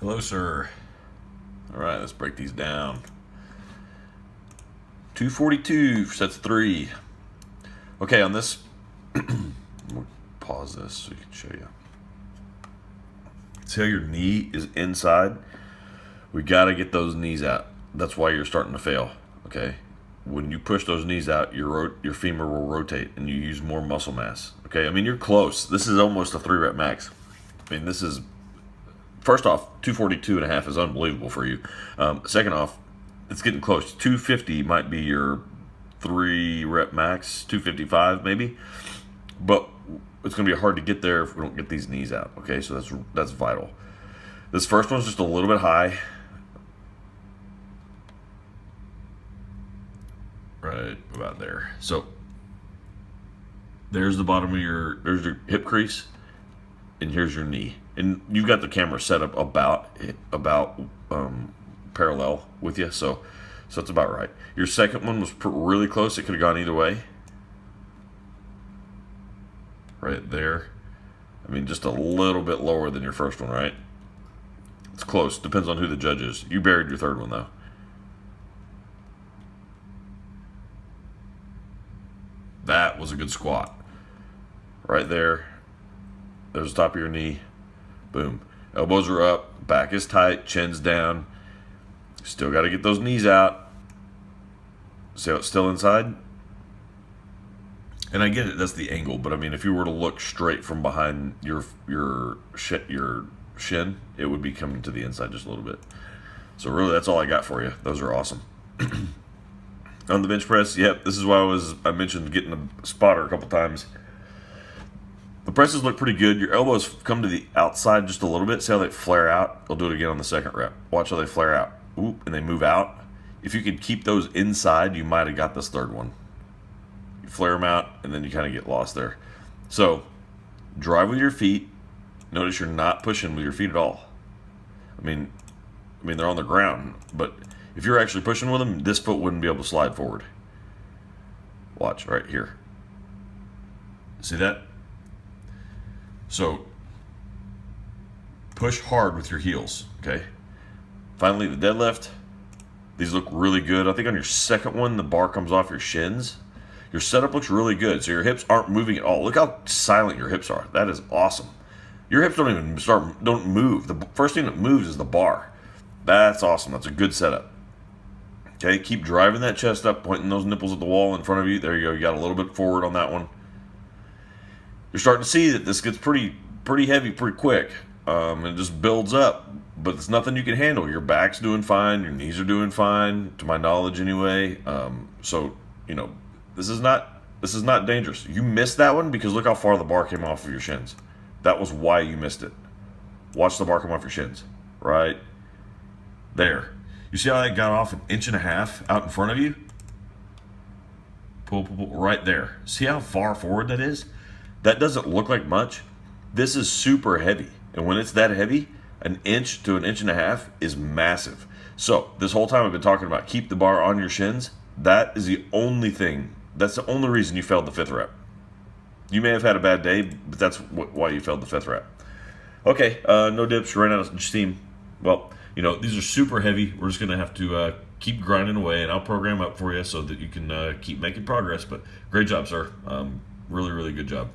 Hello, sir. All right, let's break these down. 242 for sets 3. Okay, on this, we'll pause this so we can show you. See how your knee is inside? We got to get those knees out. That's why you're starting to fail, okay? When you push those knees out, your femur will rotate and you use more muscle mass, okay? I mean, you're close. This is almost a 3-rep max. I mean, this is, first off, 242.5 is unbelievable for you. Second off, it's getting close. 250 might be your 3-rep max, 255 maybe, but it's going to be hard to get there if we don't get these knees out, okay? So that's vital. This first one's just a little bit high. Right about there. So there's the bottom of there's your hip crease, and here's your knee. And you've got the camera set up about parallel with you, so it's about right. Your second one was really close. It could have gone either way. Right there. I mean, just a little bit lower than your first one, right? It's close. Depends on who the judge is. You buried your third one, though. That was a good squat. Right there. There's the top of your knee. Boom. Elbows are up. Back is tight. Chin's down. Still got to get those knees out. See how it's still inside? And I get it, that's the angle, but I mean, if you were to look straight from behind your shin, it would be coming to the inside just a little bit. So really, that's all I got for you. Those are awesome. On the bench press, yep, this is why I mentioned getting a spotter a couple times. The presses look pretty good. Your elbows come to the outside just a little bit. See how they flare out? I'll do it again on the second rep. Watch how they flare out. Oop, and they move out. If you could keep those inside, you might have got this third one. You flare them out, and then you kind of get lost there. So, drive with your feet. Notice you're not pushing with your feet at all. I mean they're on the ground, but if you're actually pushing with them, this foot wouldn't be able to slide forward. Watch right here. See that? So, push hard with your heels, okay? Finally, the deadlift. These look really good. I think on your second one, the bar comes off your shins. Your setup looks really good. So your hips aren't moving at all. Look how silent your hips are. That is awesome. Your hips don't even don't move. The first thing that moves is the bar. That's awesome. That's a good setup. Okay, keep driving that chest up, pointing those nipples at the wall in front of you. There you go. You got a little bit forward on that one. You're starting to see that this gets pretty heavy pretty quick. It just builds up, but it's nothing you can handle. Your back's doing fine. Your knees are doing fine, to my knowledge anyway. So, you know, this is not dangerous. You missed that one because look how far the bar came off of your shins. That was why you missed it. Watch the bar come off your shins. Right there. You see how I got off 1.5 inches out in front of you? Pull, right there. See how far forward that is? That doesn't look like much. This is super heavy. And when it's that heavy, 1 inch to 1.5 inches is massive. So this whole time I've been talking about keep the bar on your shins. That is the only thing. That's the only reason you failed the 5th rep. You may have had a bad day, but that's why you failed the 5th rep. Okay, no dips, ran out of steam. Well, you know, these are super heavy. We're just going to have to keep grinding away, and I'll program up for you so that you can keep making progress. But great job, sir. Really, really good job.